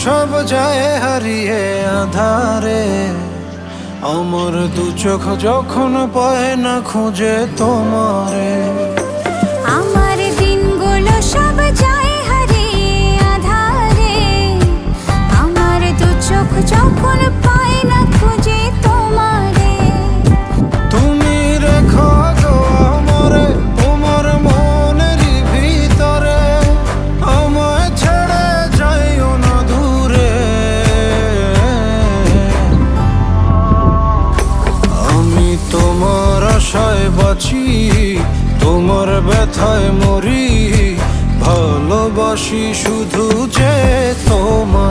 সব যায় হারিয়ে আধারে, আমার দু চোখ যখন পায় না খুঁজে তোমারে। আমার দিনগুলো সব যায় হারিয়ে আঁধারে, আমার দু চোখ যখন পায় না খুঁজে তোমারে। তুমি রেখো গো আমারে তোমার মনেরই ভিতরে, আমায় ছেড়ে যাইও না দূরে। আমি তোমার আশায় বাঁচি, তোমার ব্যথায় মরি, ভালোবাসি শুধু যে তোমার।